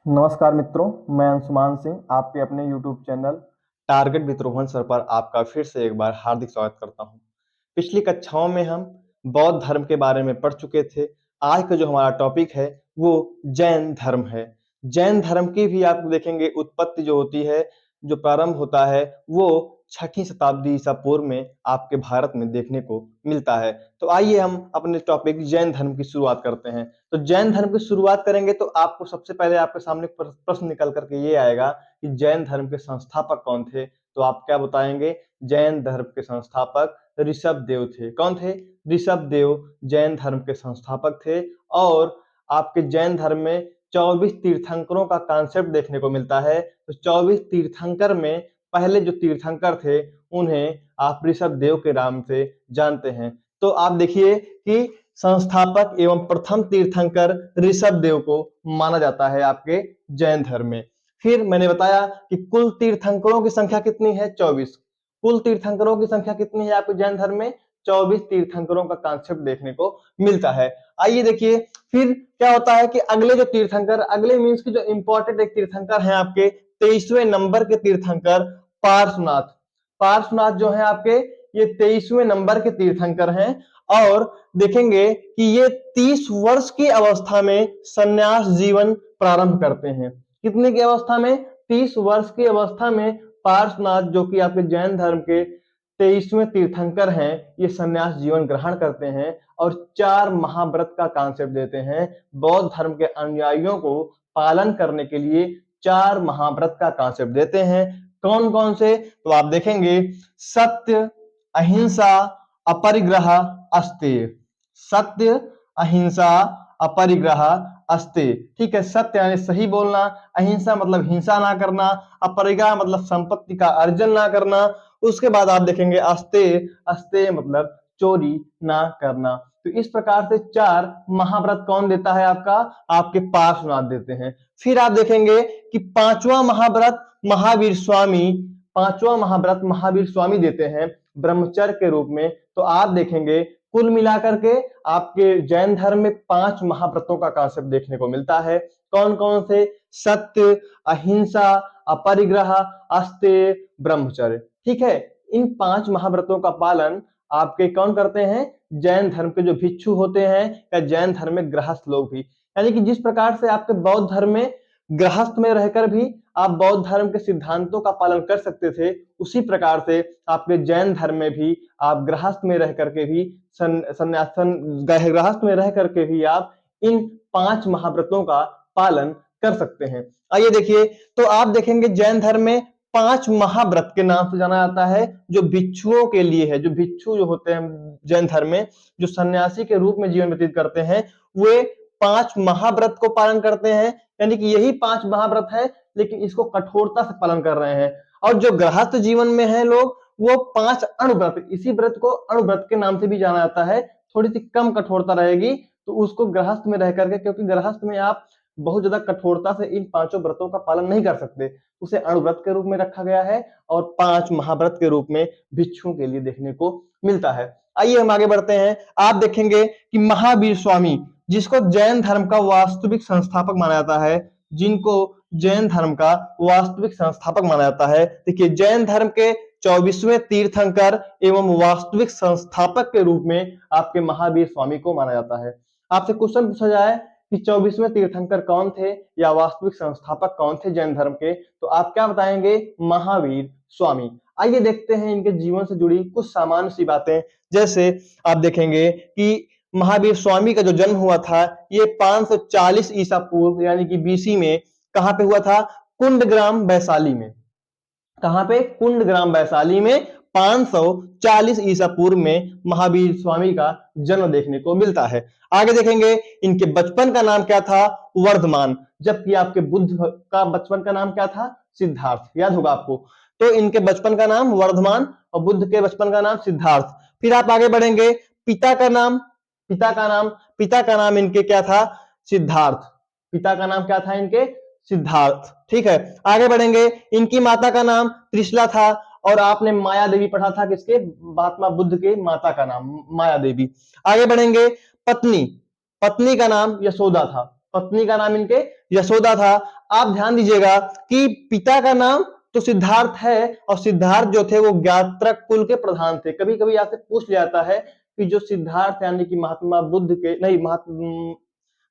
नमस्कार मित्रों, मैं अंशुमान सिंह आपके अपने YouTube channel target with Rohan sir पर आपका फिर से एक बार हार्दिक स्वागत करता हूं। पिछली कक्षाओं में हम बौद्ध धर्म के बारे में पढ़ चुके थे। आज का जो हमारा टॉपिक है वो जैन धर्म है। जैन धर्म की भी आप देखेंगे उत्पत्ति जो होती है, जो प्रारंभ होता है वो 6ठी शताब्दी ईसा पूर्व में आपके भारत में देखने को मिलता है। तो आइए हम अपने टॉपिक जैन धर्म की शुरुआत करते हैं। तो जैन धर्म की शुरुआत करेंगे तो आपको सबसे पहले आपके सामने प्रश्न निकल करके ये आएगा कि जैन धर्म के संस्थापक कौन थे। तो आप क्या बताएंगे? जैन धर्म के संस्थापक ऋषभ देव थे। कौन थे? ऋषभ देव जैन धर्म के संस्थापक थे। और आपके जैन धर्म में 24 तीर्थंकरों का कॉन्सेप्ट देखने को मिलता है। तो 24 तीर्थंकर में पहले जो तीर्थंकर थे उन्हें आप ऋषभ देव के नाम से जानते हैं। तो आप देखिए कि संस्थापक एवं प्रथम तीर्थंकर ऋषभ देव को माना जाता है आपके जैन धर्म में। फिर मैंने बताया कि कुल तीर्थंकरों की संख्या कितनी है? 24। कुल तीर्थंकरों की संख्या कितनी है आपके जैन धर्म में? 24 तीर्थंकरों का कॉन्सेप्ट देखने को मिलता है। आइए देखिए फिर क्या होता है कि अगले जो तीर्थंकर, अगले मीन्स की जो इंपॉर्टेंट एक तीर्थंकर हैं आपके 23वें नंबर के तीर्थंकर पार्श्वनाथ। पार्श्वनाथ जो है आपके ये 23वें नंबर के तीर्थंकर हैं। और देखेंगे कि ये 30 वर्ष की अवस्था में संन्यास जीवन प्रारंभ करते हैं। कितने की अवस्था में? 30 वर्ष की अवस्था में पार्श्वनाथ जो कि आपके जैन धर्म के 23वें तीर्थंकर हैं, ये संन्यास जीवन ग्रहण करते हैं और 4 महाव्रत का कॉन्सेप्ट देते हैं। बौद्ध धर्म के अनुयायियों को पालन करने के लिए 4 महाव्रत का कॉन्सेप्ट देते हैं। कौन कौन से? तो आप देखेंगे सत्य, अहिंसा, अपरिग्रह, अस्तेय। सत्य, अहिंसा, अपरिग्रह, अस्तेय। ठीक है, सत्य यानी सही बोलना, अहिंसा मतलब हिंसा ना करना, अपरिग्रह मतलब संपत्ति का अर्जन ना करना। उसके बाद आप देखेंगे अस्तेय, अस्तेय मतलब चोरी ना करना। तो इस प्रकार से 4 महाव्रत कौन देता है आपका? आपके पार्श्वनाथ देते हैं। फिर आप देखेंगे कि 5वां महाव्रत महावीर स्वामी, 5वां महाव्रत महावीर स्वामी देते हैं ब्रह्मचर्य के रूप में। तो आप देखेंगे कुल मिलाकर के आपके जैन धर्म में 5 महाव्रतों का कॉन्सेप्ट देखने को मिलता है। कौन कौन से? सत्य, अहिंसा, अपरिग्रह, अस्तेय, ब्रह्मचर्य। ठीक है, इन 5 महाव्रतों का पालन आपके कौन करते हैं? जैन धर्म के जो भिक्षु होते हैं या जैन धर्म में गृहस्थ लोग भी। यानी कि जिस प्रकार से आपके बौद्ध धर्म में गृहस्थ में रहकर भी आप बौद्ध धर्म के सिद्धांतों का पालन कर सकते थे, उसी प्रकार से आपके जैन धर्म में भी आप गृहस्थ में रह करके भी संन्यासन गृहस्थ में रह करके भी आप इन 5 महाव्रतों का पालन कर सकते हैं। आइए देखिए, तो आप देखेंगे जैन धर्म में 5 महाव्रत के नाम से जाना जाता है जो भिक्षुओं के लिए है। जो भिक्षु जो होते हैं जैन धर्म में, जो सन्यासी के रूप में जीवन व्यतीत करते हैं, वे 5 महाव्रत को पालन करते हैं। यानी कि यही 5 महाव्रत है, लेकिन इसको कठोरता से पालन कर रहे हैं। और जो गृहस्थ जीवन में है लोग, वो 5 अणुव्रत, इसी व्रत को अणुव्रत के नाम से भी जाना जाता है। थोड़ी सी कम कठोरता रहेगी तो उसको गृहस्थ में रह करके, क्योंकि गृहस्थ में आप बहुत ज्यादा कठोरता से इन 5 व्रतों का पालन नहीं कर सकते, उसे अणुव्रत के रूप में रखा गया है और 5 महाव्रत के रूप में भिक्षुओं के लिए देखने को मिलता है। आइए हम आगे बढ़ते हैं। आप देखेंगे कि महावीर स्वामी, जिसको जैन धर्म का वास्तविक संस्थापक माना जाता है, जिनको जैन धर्म का वास्तविक संस्थापक माना जाता है। देखिए, जैन धर्म के 24वें तीर्थंकर एवं वास्तविक संस्थापक के रूप में आपके महावीर स्वामी को माना जाता है। आपसे क्वेश्चन पूछा जाए कि 24वें तीर्थंकर कौन थे या वास्तविक संस्थापक कौन थे जैन धर्म के, तो आप क्या बताएंगे? महावीर स्वामी। आइए देखते हैं इनके जीवन से जुड़ी कुछ सामान्य सी बातें। जैसे आप देखेंगे कि महावीर स्वामी का जो जन्म हुआ था ये 540 ईसा पूर्व यानी कि बीसी में कहां पे हुआ था? कुंडग्राम वैशाली में। कहां पे? कुंडग्राम वैशाली में 540 ईसा पूर्व में महावीर स्वामी का जन्म देखने को मिलता है। आगे देखेंगे इनके बचपन का नाम क्या था? वर्धमान। जबकि आपके बुद्ध का बचपन का नाम क्या था? सिद्धार्थ। याद होगा आपको। तो इनके बचपन का नाम वर्धमान और बुद्ध के बचपन का नाम सिद्धार्थ। फिर आप आगे बढ़ेंगे, पिता का नाम, पिता का नाम इनके क्या था? सिद्धार्थ। पिता का नाम क्या था इनके? सिद्धार्थ। ठीक है, आगे बढ़ेंगे। इनकी माता का नाम त्रिशला था और आपने माया देवी पढ़ा था, किसके? महात्मा बुद्ध के माता का नाम माया देवी। आगे बढ़ेंगे, पत्नी, पत्नी का नाम यशोदा था। पत्नी का नाम इनके यशोदा था। आप ध्यान दीजिएगा कि पिता का नाम तो सिद्धार्थ है और सिद्धार्थ जो थे वो ज्ञात्रक कुल के प्रधान थे। कभी कभी आपसे पूछ लिया जाता है कि जो सिद्धार्थ यानी कि महात्मा बुद्ध के नहीं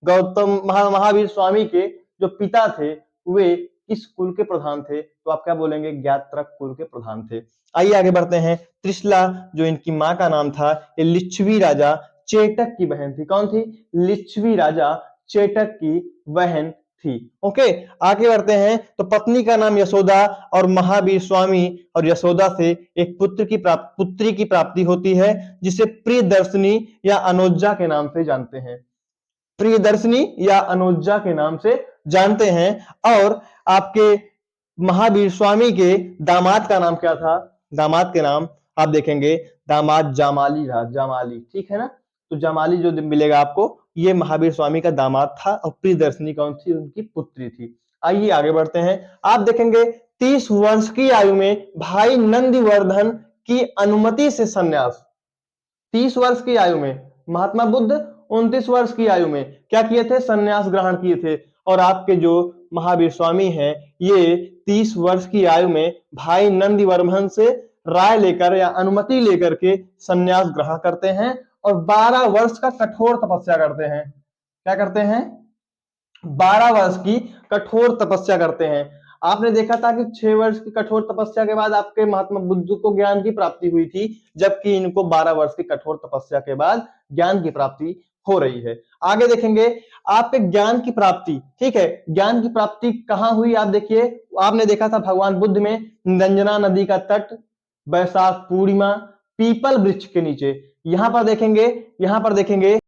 गौतम महावीर स्वामी के जो पिता थे वे किस कुल के प्रधान थे, तो आप क्या बोलेंगे, ज्ञात्रक कुल के प्रधान थे। आइए आगे बढ़ते हैं। त्रिशला जो इनकी माँ का नाम था, ये लिच्छवी राजा चेटक की बहन थी। कौन थी? लिच्छवी राजा चेटक की बहन थी। ओके, आगे बढ़ते हैं। तो पत्नी का नाम यशोदा और महावीर स्वामी और यशोदा से एक पुत्री की प्राप्ति होती है, जिसे प्रियदर्शनी या अनोजा के नाम से जानते हैं। प्रियदर्शनी या अनोजा के नाम से जानते हैं। और आपके महावीर स्वामी के दामाद का नाम क्या था? दामाद के नाम आप देखेंगे, दामाद जामाली था। जामाली, ठीक है ना। तो जामाली जो मिलेगा आपको, ये महावीर स्वामी का दामाद था और प्रियदर्शनी कौन थी? उनकी पुत्री थी। आइए आगे बढ़ते हैं। आप देखेंगे 30 वर्ष की आयु में भाई नंदिवर्धन की अनुमति से संन्यास। 30 वर्ष की आयु में महात्मा बुद्ध 29 वर्ष की आयु में क्या किए थे? संन्यास ग्रहण किए थे। और आपके जो महावीर स्वामी हैं, ये 30 वर्ष की आयु में भाई नंदिवर्धन से राय लेकर या अनुमति लेकर के संन्यास ग्रहण करते हैं और 12 वर्ष का कठोर तपस्या करते हैं। क्या करते हैं? 12 वर्ष की कठोर तपस्या करते हैं। आपने देखा था कि 6 वर्ष की कठोर तपस्या के बाद आपके महात्मा बुद्ध को ज्ञान की प्राप्ति हुई थी, जबकि इनको 12 वर्ष की कठोर तपस्या के बाद ज्ञान की प्राप्ति हो रही है। आगे देखेंगे आपके ज्ञान की प्राप्ति, ठीक है, ज्ञान की प्राप्ति कहां हुई? आप देखिए, आपने देखा था भगवान बुद्ध में निरंजना नदी का तट, बैसाख पूर्णिमा, पीपल वृक्ष के नीचे। यहां पर देखेंगे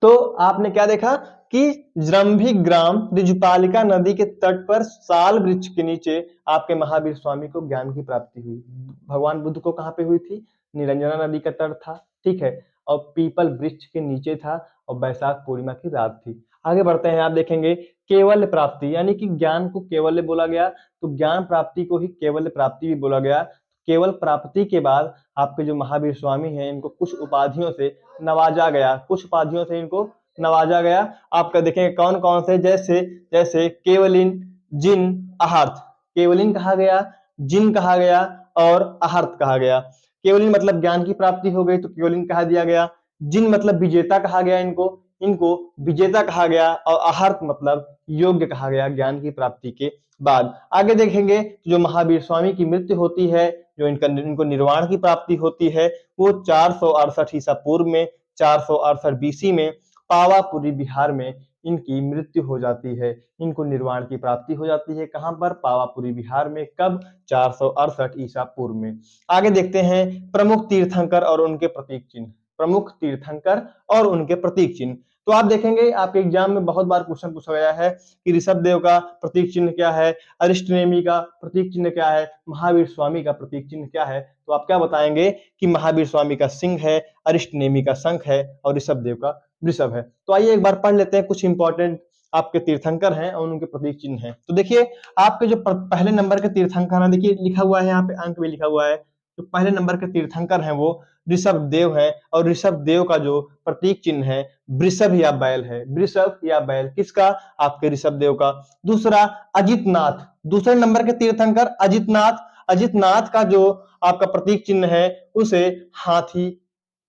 तो आपने क्या देखा कि जृंभी ग्राम ऋजुपालिका नदी के तट पर साल वृक्ष के नीचे आपके महावीर स्वामी को ज्ञान की प्राप्ति हुई। भगवान बुद्ध को कहां पे हुई थी? निरंजना नदी का तट था, ठीक है, और पीपल वृक्ष के नीचे था और बैसाख पूर्णिमा की रात थी। आगे बढ़ते हैं। आप देखेंगे केवल प्राप्ति, यानी कि ज्ञान को केवल्य बोला गया, तो ज्ञान प्राप्ति को ही केवल्य प्राप्ति भी बोला गया। केवल प्राप्ति के बाद आपके जो महावीर स्वामी हैं, इनको कुछ उपाधियों से नवाजा गया। कुछ उपाधियों से इनको नवाजा गया। आपका देखेंगे कौन कौन से, जैसे जैसे केवलिन, जिन, अहर्थ। केवलिन कहा गया, जिन कहा गया और अहर्थ कहा गया। केवलिन मतलब ज्ञान की प्राप्ति हो गई तो केवलिन कहा दिया गया। जिन मतलब विजेता कहा गया, इनको विजेता कहा गया। और अहर्थ मतलब योग्य कहा गया ज्ञान की प्राप्ति के बाद। आगे देखेंगे जो महावीर स्वामी की मृत्यु होती है, जो इनको निर्वाण की प्राप्ति होती है, वो 468 ईसा पूर्व में, 468 बीसी में पावापुरी बिहार में इनकी मृत्यु हो जाती है। इनको निर्वाण की प्राप्ति हो जाती है। कहां पर? पावापुरी बिहार में। कब? 468 ईसा पूर्व में। आगे देखते हैं प्रमुख तीर्थंकर और उनके प्रतीक चिन्ह। प्रमुख तीर्थंकर और उनके प्रतीक चिन्ह। तो आप देखेंगे आपके एग्जाम में बहुत बार क्वेश्चन पूछा गया है कि ऋषभ देव का प्रतीक चिन्ह क्या है, अरिष्ट नेमि का प्रतीक चिन्ह क्या है, महावीर स्वामी का प्रतीक चिन्ह क्या है। तो आप क्या बताएंगे कि महावीर स्वामी का सिंह है, अरिष्ट नेमि का शंख है और ऋषभ देव का वृषभ है। तो आइए एक बार पढ़ लेते हैं कुछ इंपॉर्टेंट आपके तीर्थंकर हैं और उनके प्रतीक चिन्ह हैं। तो देखिए आपके जो पहले नंबर के तीर्थंकर हैं, देखिए लिखा हुआ है यहाँ पे, अंक भी लिखा हुआ है। जो पहले नंबर के तीर्थंकर हैं वो ऋषभ देव है और ऋषभ देव का जो प्रतीक चिन्ह है वृषभ या बैल है। वृषभ या बैल किसका? आपके ऋषभ देव का। दूसरा अजित नाथ, दूसरे नंबर के तीर्थंकर अजित नाथ। अजित नाथ का जो आपका प्रतीक चिन्ह है उसे हाथी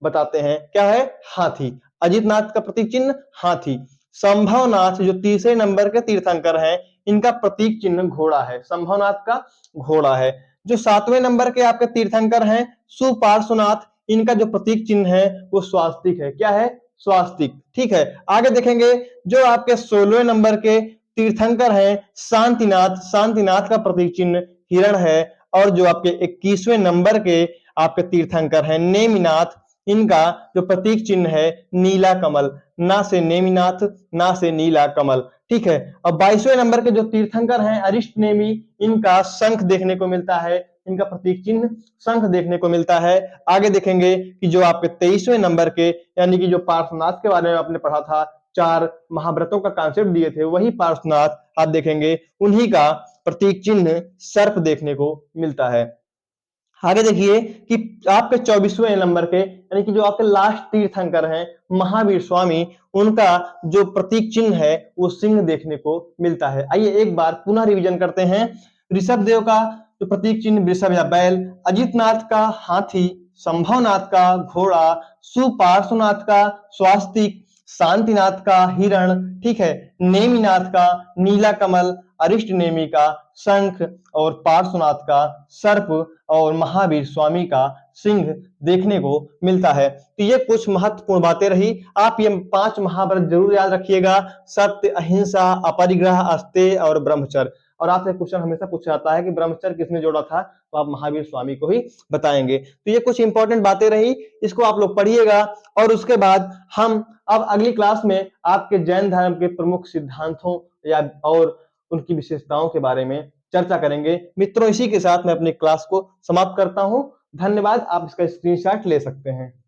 बताते हैं। क्या है? हाथी। अजित नाथ का प्रतीक चिन्ह हाथी। संभवनाथ जो तीसरे नंबर के तीर्थंकर हैं, इनका प्रतीक चिन्ह घोड़ा है। संभवनाथ का घोड़ा है। जो 7वें नंबर के आपके तीर्थंकर हैं सुपार्श्वनाथ, इनका जो प्रतीक चिन्ह है वो स्वास्तिक है। क्या है? स्वास्तिक। ठीक है, आगे देखेंगे जो आपके 16वें नंबर के तीर्थंकर हैं शांतिनाथ, शांतिनाथ का प्रतीक चिन्ह हिरण है। और जो आपके 21वें नंबर के आपके तीर्थंकर हैं नेमिनाथ, इनका जो प्रतीक चिन्ह है नीला कमल। ना से नेमिनाथ, ना से नीला कमल। ठीक है, और 22वें नंबर के जो तीर्थंकर हैं अरिष्ट नेमि, इनका शंख देखने को मिलता है। इनका प्रतीक चिन्ह शंख देखने को मिलता है। आगे देखेंगे कि जो आपके 23वें नंबर के, यानी कि जो पार्श्वनाथ के बारे में आपने पढ़ा था, 4 महाव्रतों का कॉन्सेप्ट दिए थे, वही पार्श्वनाथ आप देखेंगे, उन्हीं का प्रतीक चिन्ह सर्प देखने को मिलता है। आगे देखिए कि आपके 24वें नंबर के यानी कि जो आपके लास्ट तीर्थंकर हैं महावीर स्वामी, उनका जो प्रतीक चिन्ह है वो सिंह देखने को मिलता है। आइए एक बार पुनः रिवीजन करते हैं। ऋषभ देव का जो प्रतीक चिन्ह वृषभ या बैल, अजितनाथ का हाथी, संभवनाथ का घोड़ा, सुपार्श्वनाथ का स्वास्तिक, शांतिनाथ का हिरण, ठीक है, नेमिनाथ का नीला कमल, अरिष्ट नेमि का शंख और पार्श्वनाथ का सर्प और महावीर स्वामी का सिंह देखने को मिलता है। तो ये कुछ महत्वपूर्ण बातें रही। आप ये 5 महाव्रत जरूर याद रखिएगा, सत्य, अहिंसा, अपरिग्रह, अस्तेय और ब्रह्मचर्य। और आपसे क्वेश्चन हमेशा पूछा जाता है कि ब्रह्मचर्य किसने जोड़ा था, तो आप महावीर स्वामी को ही बताएंगे। तो ये कुछ इंपॉर्टेंट बातें रही, इसको आप लोग पढ़िएगा। और उसके बाद हम अब अगली क्लास में आपके जैन धर्म के प्रमुख सिद्धांतों या और उनकी विशेषताओं के बारे में चर्चा करेंगे। मित्रों, इसी के साथ मैं अपनी क्लास को समाप्त करता हूं। धन्यवाद। आप इसका स्क्रीनशॉट ले सकते हैं।